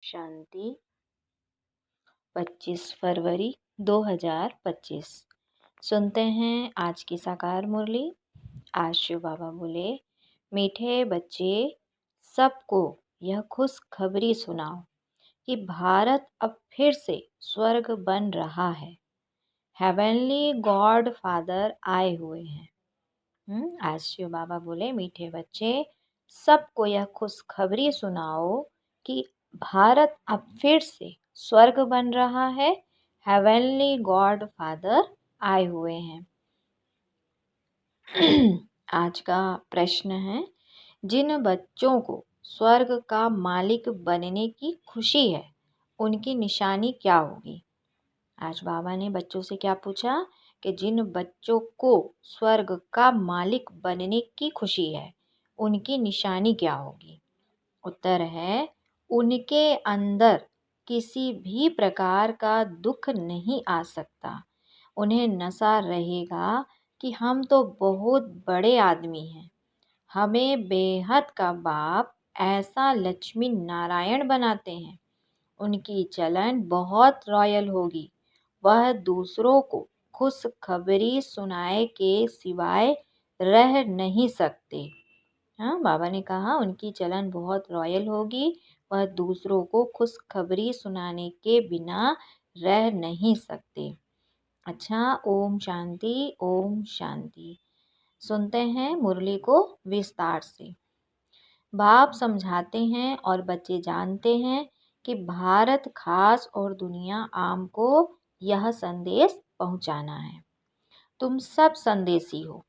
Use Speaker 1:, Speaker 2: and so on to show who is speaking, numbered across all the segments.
Speaker 1: शांति 25 फरवरी 2025। सुनते हैं आज की साकार मुरली। आज शिव बाबा बोले, मीठे बच्चे, सबको यह खुशखबरी सुनाओ कि भारत अब फिर से स्वर्ग बन रहा है। हेवनली गॉड फादर आए हुए हैं। आज शिव बाबा बोले, मीठे बच्चे, सबको यह खुशखबरी सुनाओ कि भारत अब फिर से स्वर्ग बन रहा है। हेवनली गॉड फादर आए हुए हैं। आज का प्रश्न है, जिन बच्चों को स्वर्ग का मालिक बनने की खुशी है, उनकी निशानी क्या होगी? आज बाबा ने बच्चों से क्या पूछा कि जिन बच्चों को स्वर्ग का मालिक बनने की खुशी है, उनकी निशानी क्या होगी? उत्तर है, उनके अंदर किसी भी प्रकार का दुख नहीं आ सकता। उन्हें नशा रहेगा कि हम तो बहुत बड़े आदमी हैं। हमें बेहद का बाप ऐसा लक्ष्मी नारायण बनाते हैं। उनकी चलन बहुत रॉयल होगी। वह दूसरों को खुशखबरी सुनाए के सिवाय रह नहीं सकते। हाँ, बाबा ने कहा उनकी चलन बहुत रॉयल होगी। वह दूसरों को खुशखबरी सुनाने के बिना रह नहीं सकते। अच्छा, ओम शांति, ओम शांति। सुनते हैं मुरली को विस्तार से। बाप समझाते हैं और बच्चे जानते हैं कि भारत खास और दुनिया आम को यह संदेश पहुंचाना है। तुम सब संदेशी हो।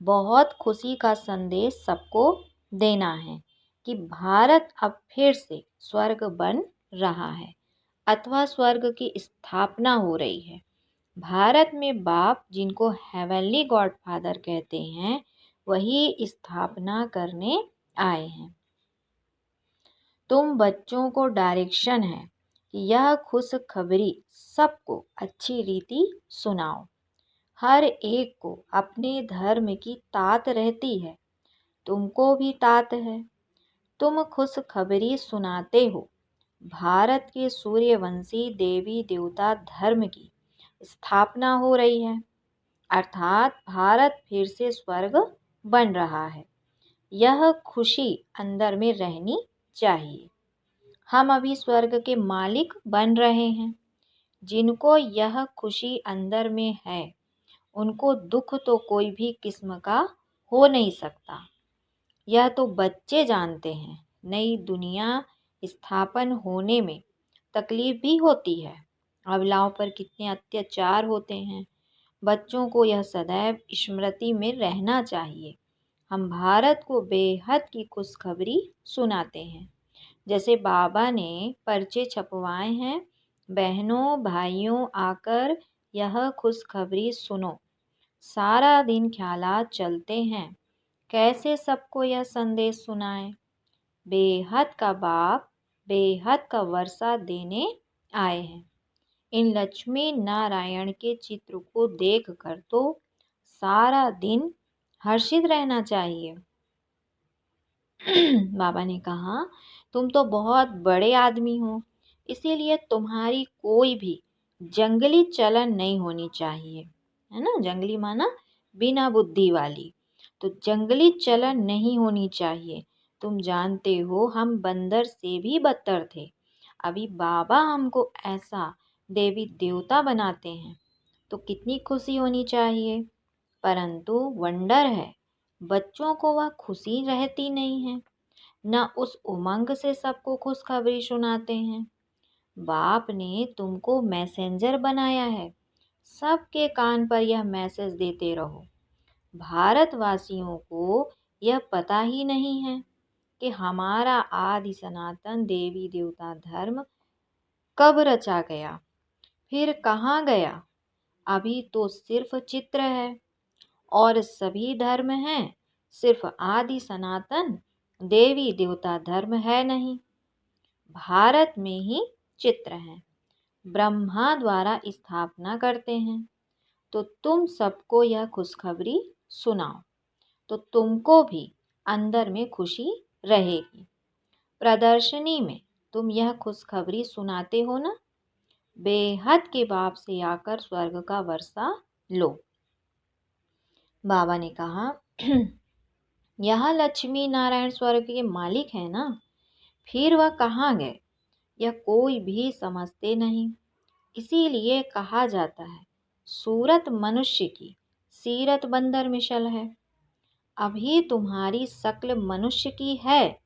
Speaker 1: बहुत खुशी का संदेश सबको देना है कि भारत अब फिर से स्वर्ग बन रहा है अथवा स्वर्ग की स्थापना हो रही है। भारत में बाप, जिनको हेवनली गॉड फादर कहते हैं, वही स्थापना करने आए हैं। तुम बच्चों को डायरेक्शन है कि यह खुशखबरी सबको अच्छी रीति सुनाओ। हर एक को अपने धर्म की तात रहती है। तुमको भी तात है। तुम खुशखबरी सुनाते हो। भारत के सूर्यवंशी देवी देवता धर्म की स्थापना हो रही है, अर्थात भारत फिर से स्वर्ग बन रहा है। यह खुशी अंदर में रहनी चाहिए। हम अभी स्वर्ग के मालिक बन रहे हैं। जिनको यह खुशी अंदर में है, उनको दुख तो कोई भी किस्म का हो नहीं सकता। यह तो बच्चे जानते हैं। नई दुनिया स्थापन होने में तकलीफ भी होती है। अबलाओं पर कितने अत्याचार होते हैं। बच्चों को यह सदैव स्मृति में रहना चाहिए। हम भारत को बेहद की खुशखबरी सुनाते हैं। जैसे बाबा ने पर्चे छपवाए हैं, बहनों भाइयों आकर यह खुशखबरी सुनो। सारा दिन ख्यालात चलते हैं, कैसे सबको यह संदेश सुनाए। बेहद का बाप बेहद का वर्षा देने आए हैं। इन लक्ष्मी नारायण के चित्र को देखकर तो सारा दिन हर्षित रहना चाहिए। बाबा ने कहा, तुम तो बहुत बड़े आदमी हो, इसीलिए तुम्हारी कोई भी जंगली चलन नहीं होनी चाहिए। है ना, जंगली माना बिना बुद्धि वाली। तो जंगली चलन नहीं होनी चाहिए। तुम जानते हो हम बंदर से भी बदतर थे। अभी बाबा हमको ऐसा देवी देवता बनाते हैं तो कितनी खुशी होनी चाहिए। परंतु वंडर है, बच्चों को वह खुशी रहती नहीं है, न उस उमंग से सबको खुशखबरी सुनाते हैं। बाप ने तुमको मैसेंजर बनाया है। सबके कान पर यह मैसेज देते रहो। भारतवासियों को यह पता ही नहीं है कि हमारा आदि सनातन देवी देवता धर्म कब रचा गया, फिर कहाँ गया। अभी तो सिर्फ चित्र है और सभी धर्म हैं, सिर्फ आदि सनातन देवी देवता धर्म है नहीं। भारत में ही चित्र है। ब्रह्मा द्वारा स्थापना करते हैं। तो तुम सबको यह खुशखबरी सुनाओ तो तुमको भी अंदर में खुशी रहेगी। प्रदर्शनी में तुम यह खुशखबरी सुनाते हो ना, बेहद के बाप से आकर स्वर्ग का वर्षा लो। बाबा ने कहा, यह लक्ष्मी नारायण स्वर्ग के मालिक है ना, फिर वह कहाँ गए यह कोई भी समझते नहीं। इसीलिए कहा जाता है, सूरत मनुष्य की सीरत बंदर मिसल है। अभी तुम्हारी शक्ल मनुष्य की है,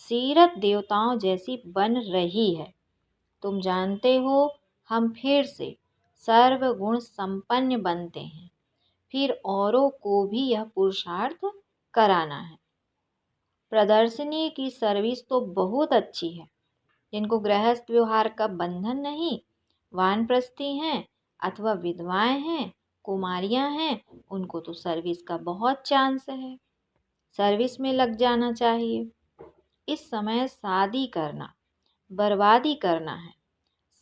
Speaker 1: सीरत देवताओं जैसी बन रही है। तुम जानते हो, हम फिर से सर्वगुण संपन्न बनते हैं, फिर औरों को भी यह पुरुषार्थ कराना है। प्रदर्शनी की सर्विस तो बहुत अच्छी है। जिनको गृहस्थ व्यवहार का बंधन नहीं, वानप्रस्थी हैं अथवा विधवाएं हैं, कुमारियां हैं, उनको तो सर्विस का बहुत चांस है। सर्विस में लग जाना चाहिए। इस समय शादी करना बर्बादी करना है,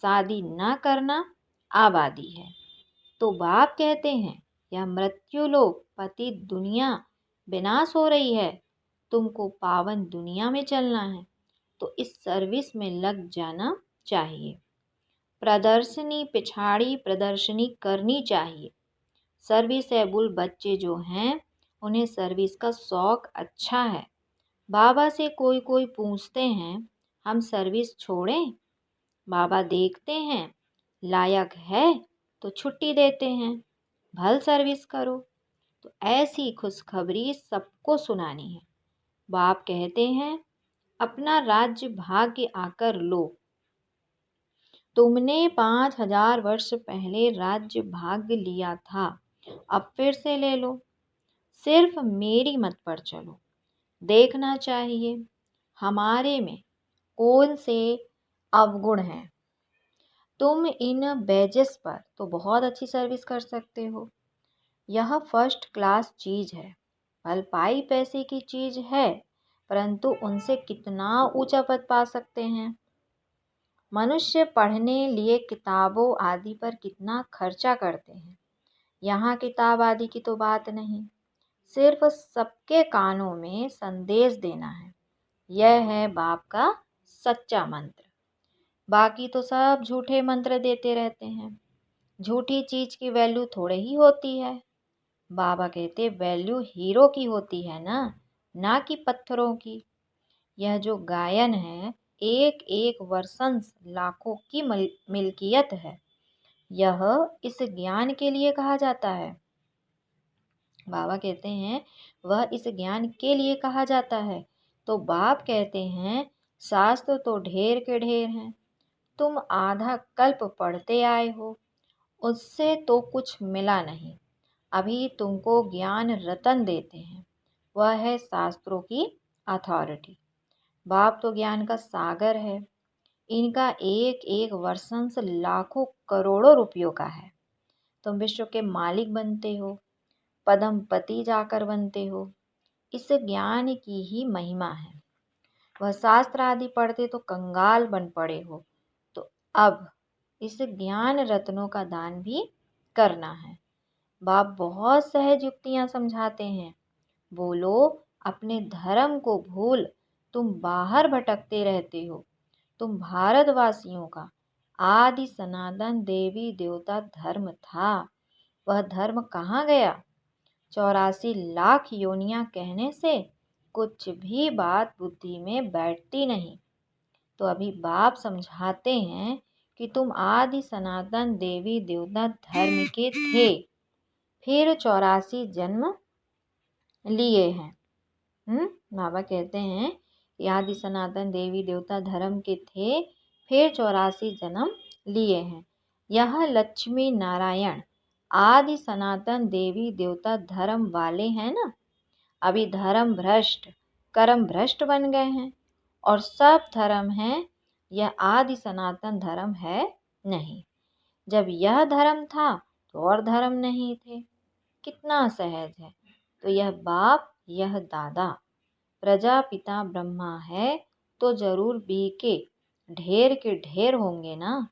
Speaker 1: शादी ना करना आबादी है। तो बाप कहते हैं, यह मृत्यु लोक पति दुनिया विनाश हो रही है, तुमको पावन दुनिया में चलना है, तो इस सर्विस में लग जाना चाहिए। प्रदर्शनी पिछाड़ी प्रदर्शनी करनी चाहिए। सर्विस एबुल बच्चे जो हैं, उन्हें सर्विस का शौक अच्छा है। बाबा से कोई कोई पूछते हैं, हम सर्विस छोड़ें? बाबा देखते हैं, लायक है तो छुट्टी देते हैं, भल सर्विस करो। तो ऐसी खुशखबरी सबको सुनानी है। बाप कहते हैं, अपना राज्य भाग्य आकर लो। तुमने 5000 वर्ष पहले राज्य भाग्य लिया था, अब फिर से ले लो। सिर्फ मेरी मत पर चलो। देखना चाहिए हमारे में कौन से अवगुण हैं। तुम इन बैजेस पर तो बहुत अच्छी सर्विस कर सकते हो। यह फर्स्ट क्लास चीज़ है, भलपाई पैसे की चीज़ है, परंतु उनसे कितना ऊंचा पद पा सकते हैं। मनुष्य पढ़ने लिए किताबों आदि पर कितना खर्चा करते हैं। यहाँ किताब आदि की तो बात नहीं, सिर्फ सबके कानों में संदेश देना है। यह है बाप का सच्चा मंत्र। बाकी तो सब झूठे मंत्र देते रहते हैं। झूठी चीज की वैल्यू थोड़े ही होती है। बाबा कहते वैल्यू हीरो की होती है ना कि पत्थरों की। यह जो गायन है, एक एक वर्षंस लाखों की मिल्कियत है। यह इस ज्ञान के लिए कहा जाता है। बाबा कहते हैं, वह इस ज्ञान के लिए कहा जाता है। तो बाप कहते हैं, शास्त्र तो ढेर के ढेर हैं, तुम आधा कल्प पढ़ते आए हो, उससे तो कुछ मिला नहीं। अभी तुमको ज्ञान रतन देते हैं, वह है शास्त्रों की अथॉरिटी। बाप तो ज्ञान का सागर है। इनका एक एक वर्षंस लाखों करोड़ों रुपयों का है। तुम विश्व के मालिक बनते हो, पदमपति जाकर बनते हो। इस ज्ञान की ही महिमा है। वह शास्त्र आदि पढ़ते तो कंगाल बन पड़े हो, तो अब इस ज्ञान रत्नों का दान भी करना है। बाप बहुत सहज युक्तियां समझाते हैं। बोलो, अपने धर्म को भूल तुम बाहर भटकते रहते हो। तुम भारतवासियों का आदि सनातन देवी देवता धर्म था, वह धर्म कहाँ गया? 84 लाख योनियां कहने से कुछ भी बात बुद्धि में बैठती नहीं। तो अभी बाप समझाते हैं कि तुम आदि सनातन देवी देवता धर्म के थे, फिर 84 जन्म लिए हैं। बाबा कहते हैं, आदि सनातन देवी देवता धर्म के थे, फिर 84 जन्म लिए हैं। यह लक्ष्मी नारायण आदि सनातन देवी देवता धर्म वाले हैं ना। अभी धर्म भ्रष्ट कर्म भ्रष्ट बन गए हैं और सब धर्म हैं, यह आदि सनातन धर्म है नहीं। जब यह धर्म था तो और धर्म नहीं थे। कितना सहज है। तो यह बाप, यह दादा प्रजापिता ब्रह्मा है, तो जरूर बीके ढेर के ढेर होंगे ना।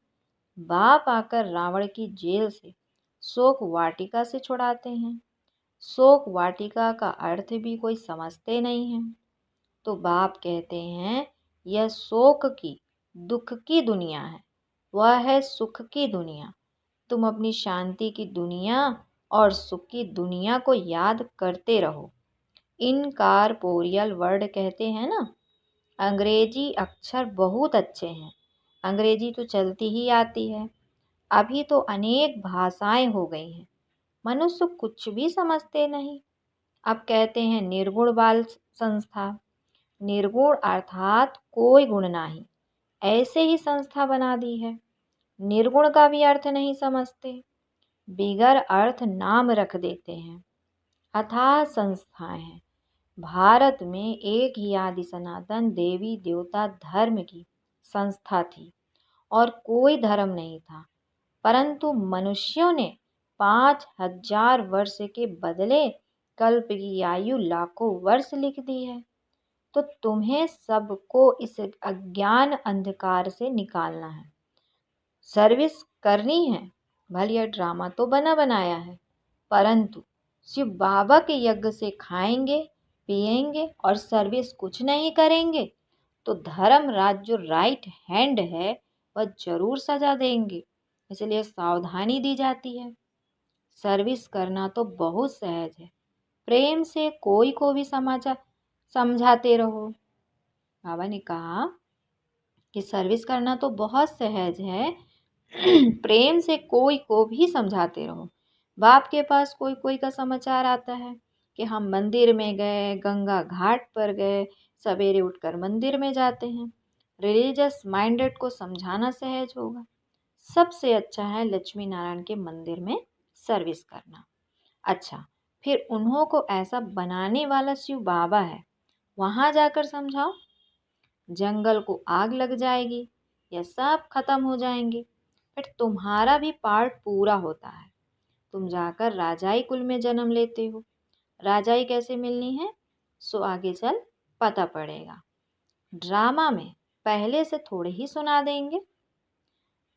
Speaker 1: बाप आकर रावण की जेल से शोक वाटिका से छुड़ाते हैं। शोक वाटिका का अर्थ भी कोई समझते नहीं है। तो बाप कहते हैं, यह शोक की दुख की दुनिया है, वह है सुख की दुनिया। तुम अपनी शांति की दुनिया और सुख की दुनिया को याद करते रहो। इनकॉर्पोरियल वर्ड कहते हैं ना, अंग्रेजी अक्षर बहुत अच्छे हैं। अंग्रेजी तो चलती ही आती है। अभी तो अनेक भाषाएं हो गई हैं। मनुष्य कुछ भी समझते नहीं। अब कहते हैं निर्गुण बाल संस्था। निर्गुण अर्थात कोई गुण नहीं, ऐसे ही संस्था बना दी है। निर्गुण का भी अर्थ नहीं समझते, बिगर अर्थ नाम रख देते हैं। अथाह संस्थाएं हैं। भारत में एक ही आदि सनातन देवी देवता धर्म की संस्था थी और कोई धर्म नहीं था, परंतु मनुष्यों ने 5,000 वर्ष के बदले कल्प की आयु लाखों वर्ष लिख दी है। तो तुम्हें सबको इस अज्ञान अंधकार से निकालना है, सर्विस करनी है। भले यह ड्रामा तो बना बनाया है, परंतु शिव बाबा के यज्ञ से खाएंगे पिएंगे और सर्विस कुछ नहीं करेंगे तो धर्मराज जो राइट हैंड है वह जरूर सजा देंगे। इसलिए सावधानी दी जाती है। सर्विस करना तो बहुत सहज है, प्रेम से कोई को भी समझाते रहो। बाबा ने कहा कि सर्विस करना तो बहुत सहज है, प्रेम से कोई को भी समझाते रहो। बाप के पास कोई कोई का समाचार आता है कि हम मंदिर में गए, गंगा घाट पर गए, सवेरे उठकर मंदिर में जाते हैं। रिलीजियस माइंडेड को समझाना सहज होगा। सबसे अच्छा है लक्ष्मी नारायण के मंदिर में सर्विस करना। अच्छा, फिर उन्हों को ऐसा बनाने वाला शिव बाबा है, वहाँ जाकर समझाओ। जंगल को आग लग जाएगी, यह सब खत्म हो जाएंगे, फिर तुम्हारा भी पार्ट पूरा होता है। तुम जाकर राजाई कुल में जन्म लेते हो। राजाई कैसे मिलनी है सो आगे चल पता पड़ेगा। ड्रामा में पहले से थोड़े ही सुना देंगे,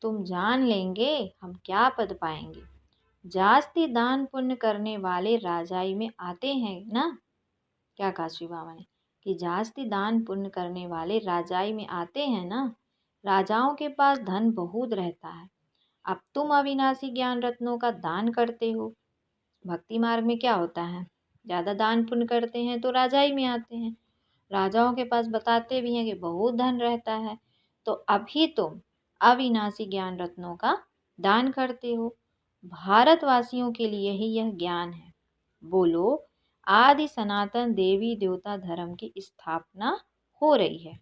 Speaker 1: तुम जान लेंगे हम क्या पद पाएंगे। जास्ती दान पुण्य करने वाले राजाई में आते हैं ना। क्या कहा श्री बाबा ने कि जास्ती दान पुण्य करने वाले राजाई में आते हैं ना। राजाओं के पास धन बहुत रहता है। अब तुम अविनाशी ज्ञान रत्नों का दान करते हो। भक्ति मार्ग में क्या होता है, ज़्यादा दान पुण्य करते हैं तो राजाई में आते हैं। राजाओं के पास बताते भी हैं कि बहुत धन रहता है, तो अभी तुम अविनाशी ज्ञान रत्नों का दान करते हो। भारतवासियों के लिए ही यह ज्ञान है। बोलो, आदि सनातन देवी देवता धर्म की स्थापना हो रही है।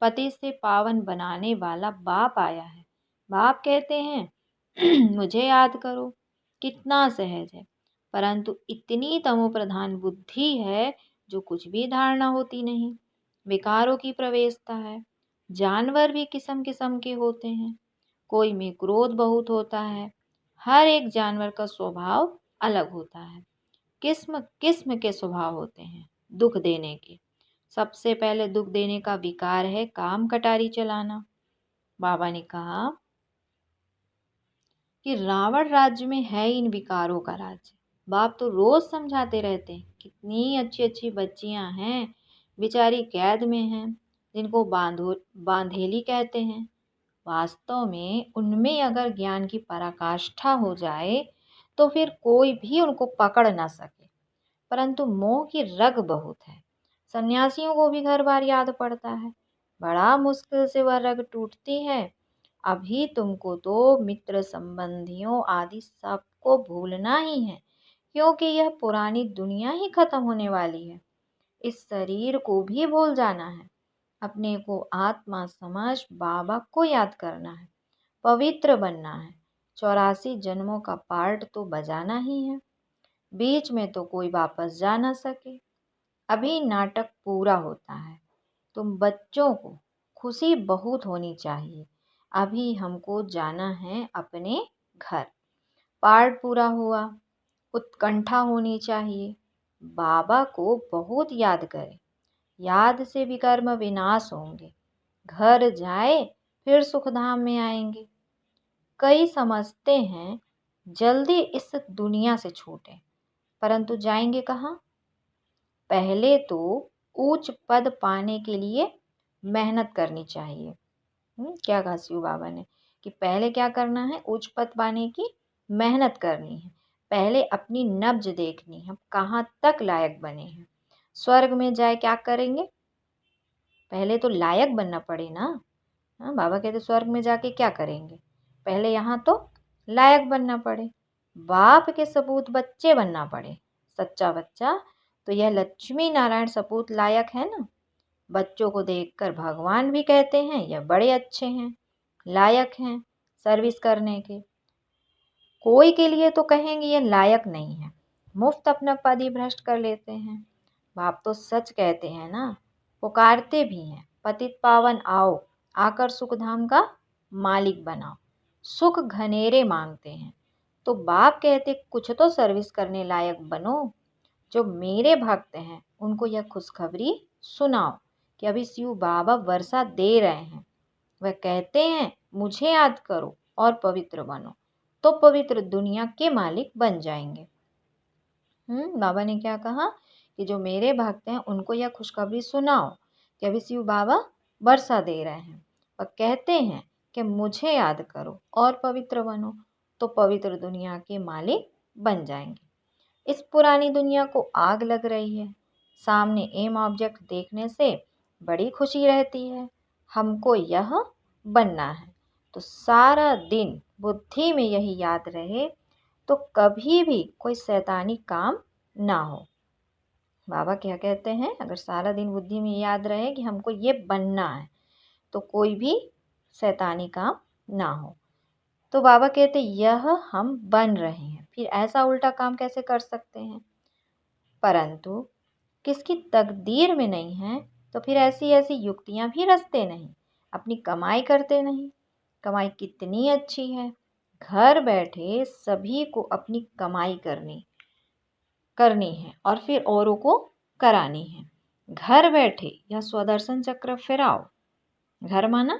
Speaker 1: पति से पावन बनाने वाला बाप आया है। बाप कहते हैं मुझे याद करो। कितना सहज है, परंतु इतनी तमोप्रधान बुद्धि है जो कुछ भी धारणा होती नहीं। विकारों की प्रवेशता है। जानवर भी किस्म किस्म के होते हैं। कोई में क्रोध बहुत होता है। हर एक जानवर का स्वभाव अलग होता है। किस्म किस्म के स्वभाव होते हैं दुख देने के। सबसे पहले दुख देने का विकार है काम कटारी चलाना। बाबा ने कहा कि रावण राज्य में है इन विकारों का राज्य। बाप तो रोज समझाते रहते हैं, कितनी अच्छी अच्छी बच्चियां हैं बेचारी कैद में हैं, जिनको बांधेली कहते हैं। वास्तव में उनमें अगर ज्ञान की पराकाष्ठा हो जाए तो फिर कोई भी उनको पकड़ ना सके, परंतु मोह की रग बहुत है। सन्यासियों को भी घर बार याद पड़ता है, बड़ा मुश्किल से वह रग टूटती है। अभी तुमको तो मित्र संबंधियों आदि सबको भूलना ही है, क्योंकि यह पुरानी दुनिया ही खत्म होने वाली है। इस शरीर को भी भूल जाना है। अपने को आत्मा समझ बाबा को याद करना है, पवित्र बनना है। 84 जन्मों का पार्ट तो बजाना ही है। बीच में तो कोई वापस जा ना सके। अभी नाटक पूरा होता है। तुम बच्चों को खुशी बहुत होनी चाहिए। अभी हमको जाना है अपने घर। पार्ट पूरा हुआ, उत्कंठा होनी चाहिए। बाबा को बहुत याद करें। याद से विकर्म विनाश होंगे। घर जाए फिर सुखधाम में आएंगे। कई समझते हैं जल्दी इस दुनिया से छूटें, परंतु जाएंगे कहाँ। पहले तो उच्च पद पाने के लिए मेहनत करनी चाहिए। क्या कहा शिव बाबा ने कि पहले क्या करना है, उच्च पद पाने की मेहनत करनी है, पहले अपनी नब्ज देखनी है, हम कहाँ तक लायक बने हैं। स्वर्ग में जाए क्या करेंगे, पहले तो लायक बनना पड़े ना। हाँ, बाबा कहते स्वर्ग में जाके क्या करेंगे, पहले यहाँ तो लायक बनना पड़े, बाप के सपूत बच्चे बनना पड़े, सच्चा बच्चा। तो यह लक्ष्मी नारायण सपूत लायक है ना। बच्चों को देखकर भगवान भी कहते हैं यह बड़े अच्छे हैं, लायक हैं सर्विस करने के। कोई के लिए तो कहेंगे ये लायक नहीं है, मुफ्त अपना पद ही भ्रष्ट कर लेते हैं। बाप तो सच कहते हैं ना, पुकारते भी हैं, पतित पावन आओ, आकर सुख धाम का मालिक बनाओ। सुख घनेरे मांगते हैं, तो बाप कहते कुछ तो सर्विस करने लायक बनो। जो मेरे भक्त हैं उनको यह खुशखबरी सुनाओ कि अभी शिव बाबा वर्षा दे रहे हैं। वह कहते हैं मुझे याद करो और पवित्र बनो, तो पवित्र दुनिया के मालिक बन जाएंगे। बाबा ने क्या कहा कि जो मेरे भक्त हैं उनको यह खुशखबरी सुनाओ कि अभी शिव बाबा वर्षा दे रहे हैं और कहते हैं कि मुझे याद करो और पवित्र बनो, तो पवित्र दुनिया के मालिक बन जाएंगे। इस पुरानी दुनिया को आग लग रही है, सामने एम ऑब्जेक्ट देखने से बड़ी खुशी रहती है। हमको यह बनना है, तो सारा दिन बुद्धि में यही याद रहे, तो कभी भी कोई शैतानी काम ना हो। बाबा क्या कहते हैं, अगर सारा दिन बुद्धि में याद रहे कि हमको ये बनना है, तो कोई भी शैतानी काम ना हो। तो बाबा कहते यह हम बन रहे हैं, फिर ऐसा उल्टा काम कैसे कर सकते हैं। परंतु किसकी तकदीर में नहीं है, तो फिर ऐसी ऐसी युक्तियां भी रचते नहीं, अपनी कमाई करते नहीं। कमाई कितनी अच्छी है, घर बैठे सभी को अपनी कमाई करनी है और फिर औरों को करानी है। घर बैठे यह स्वदर्शन चक्र फिराओ। घर माना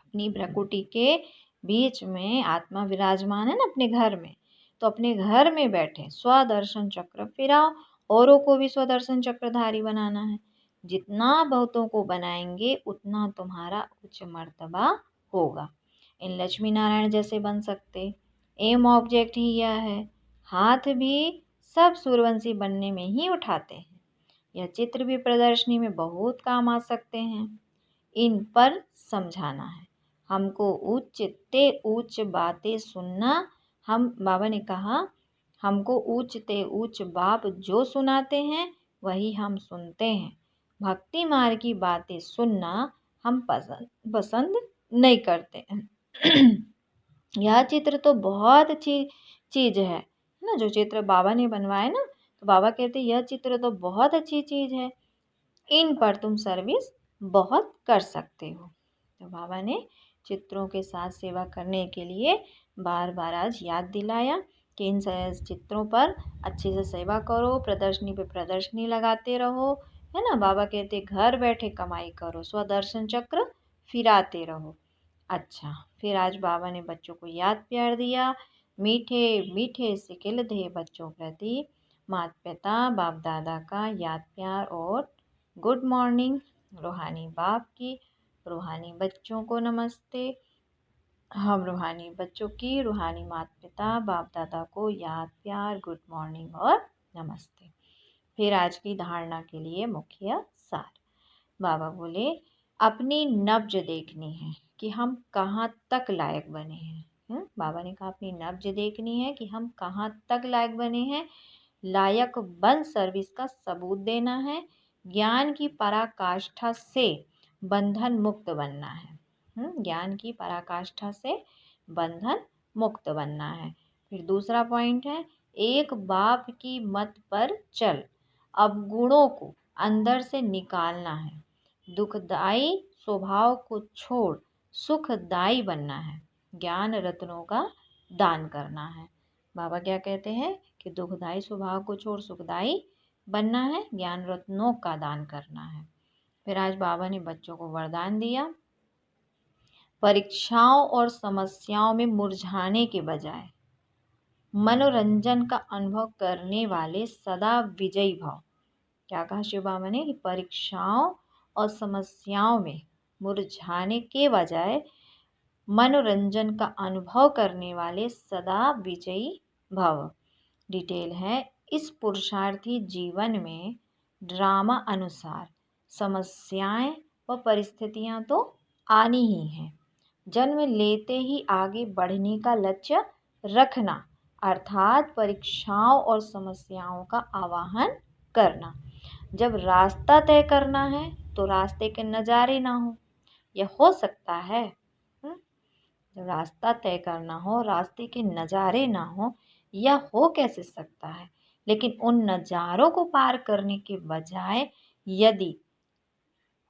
Speaker 1: अपनी भ्रकुटी के बीच में आत्मा विराजमान है ना अपने घर में, तो अपने घर में बैठे स्वदर्शन चक्र फिराओ, औरों को भी स्वदर्शन चक्रधारी बनाना है। जितना बहुतों को बनाएंगे उतना तुम्हारा उच्च मर्तबा होगा। इन लक्ष्मी नारायण जैसे बन सकते, एम ऑब्जेक्ट ही यह है। हाथ भी सब सूर्यवंशी बनने में ही उठाते हैं। यह चित्र भी प्रदर्शनी में बहुत काम आ सकते हैं। इन पर समझाना है हमको, उच्च ते उच्च बातें सुनना। हम बाबा ने कहा हमको उच्च ते उच्च बाप जो सुनाते हैं वही हम सुनते हैं। भक्ति मार्ग की बातें सुनना हम पसंद नहीं करते हैं। यह चित्र तो बहुत अच्छी चीज है ना, जो चित्र बाबा ने बनवाया ना, तो बाबा कहते यह चित्र तो बहुत अच्छी चीज है, इन पर तुम सर्विस बहुत कर सकते हो। तो बाबा ने चित्रों के साथ सेवा करने के लिए बार बार आज याद दिलाया कि इन चित्रों पर अच्छे से सेवा करो, प्रदर्शनी पे प्रदर्शनी लगाते रहो, है ना। बाबा कहते घर बैठे कमाई करो, स्वदर्शन चक्र फिराते रहो। अच्छा, फिर आज बाबा ने बच्चों को याद प्यार दिया, मीठे मीठे सिकिल दे बच्चों प्रति माता पिता बाप दादा का याद प्यार और गुड मॉर्निंग। रूहानी बाप की रूहानी बच्चों को नमस्ते। हम रूहानी बच्चों की रूहानी माता पिता बाप दादा को याद प्यार, गुड मॉर्निंग और नमस्ते। फिर आज की धारणा के लिए मुख्य सार। बाबा बोले अपनी नब्ज देखनी है कि हम कहाँ तक लायक बने हैं। बाबा ने कहा अपनी नब्ज देखनी है कि हम कहाँ तक लायक बने हैं। लायक बन सर्विस का सबूत देना है। ज्ञान की पराकाष्ठा से बंधन मुक्त बनना है। ज्ञान की पराकाष्ठा से बंधन मुक्त बनना है। फिर दूसरा पॉइंट है एक बाप की मत पर चल, अवगुणों को अंदर से निकालना है। दुखदाई स्वभाव को छोड़ सुखदाई बनना है। ज्ञान रत्नों का दान करना है। बाबा क्या कहते हैं कि दुखदाई स्वभाव को छोड़ सुखदाई बनना है, ज्ञान रत्नों का दान करना है। फिर आज बाबा ने बच्चों को वरदान दिया, परीक्षाओं और समस्याओं में मुरझाने के बजाय मनोरंजन का अनुभव करने वाले सदा विजयी भाव। क्या कहा शिव बाबा ने कि परीक्षाओं और समस्याओं में मुरझाने के बजाय मनोरंजन का अनुभव करने वाले सदा विजयी भव। डिटेल है, इस पुरुषार्थी जीवन में ड्रामा अनुसार समस्याएं व परिस्थितियां तो आनी ही हैं। जन्म लेते ही आगे बढ़ने का लक्ष्य रखना अर्थात परीक्षाओं और समस्याओं का आवाहन करना। जब रास्ता तय करना है तो रास्ते के नज़ारे ना हो, यह हो सकता है। जब रास्ता तय करना हो, रास्ते के नज़ारे ना हो, यह हो कैसे सकता है। लेकिन उन नज़ारों को पार करने के बजाय यदि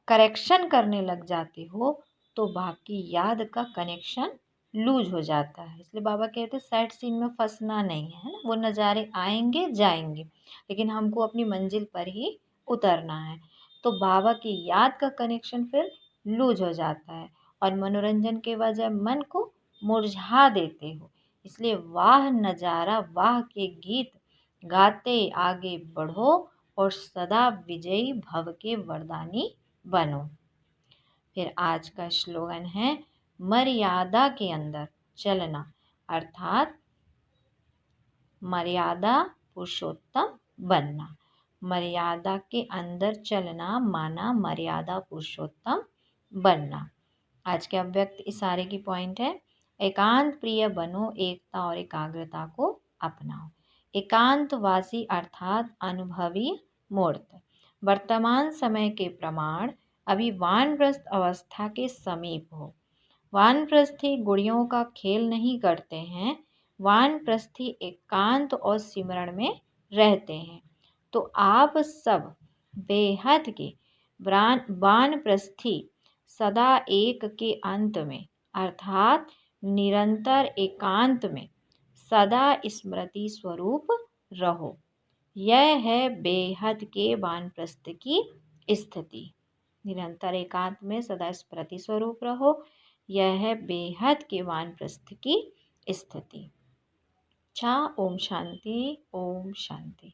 Speaker 1: करेक्शन करने लग जाते हो तो बाकी याद का कनेक्शन लूज हो जाता है। इसलिए बाबा कहते हैं साइड सीन में फंसना नहीं है ना, वो नज़ारे आएंगे जाएंगे लेकिन हमको अपनी मंजिल पर ही उतरना है। तो बाबा की याद का कनेक्शन फिर लूज हो जाता है और मनोरंजन के बजाय मन को मुरझा देते हो। इसलिए वाह नज़ारा वाह के गीत गाते आगे बढ़ो और सदा विजयी भव के वरदानी बनो। फिर आज का स्लोगन है मर्यादा के अंदर चलना अर्थात मर्यादा पुरुषोत्तम बनना। मर्यादा के अंदर चलना माना मर्यादा पुरुषोत्तम बनना। आज के अव्यक्त इशारे की पॉइंट है एकांत प्रिय बनो, एकता और एकाग्रता को अपनाओ। एकांतवासी अर्थात अनुभवी मूर्त। वर्तमान समय के प्रमाण अभी वानप्रस्थ अवस्था के समीप हो। वानप्रस्थी गुड़ियों का खेल नहीं करते हैं, वानप्रस्थी एकांत और सिमरण में रहते हैं। तो आप सब बेहद के वानप्रस्थी सदा एक के अंत में अर्थात निरंतर एकांत में सदा स्मृति स्वरूप रहो। यह है बेहद के वानप्रस्थ की स्थिति। निरंतर एकांत में सदा स्मृति स्वरूप रहो, यह है बेहद के वानप्रस्थ की स्थिति। ओम शांति, ओम शांति।